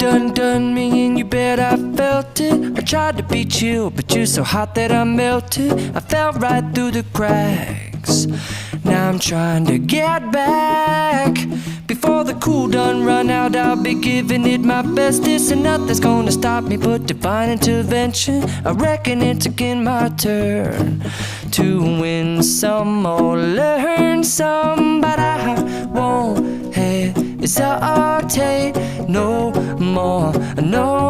done me and you bet I felt it. I tried to be chill, but you're so hot that I melted. I fell right through the cracks. Now I'm trying to get back. Before the cool done run out, I'll be giving it my best. This and nothing's gonna stop me but divine intervention. I reckon it's again my turn to win some or learn some, but I won't hesitate no more, no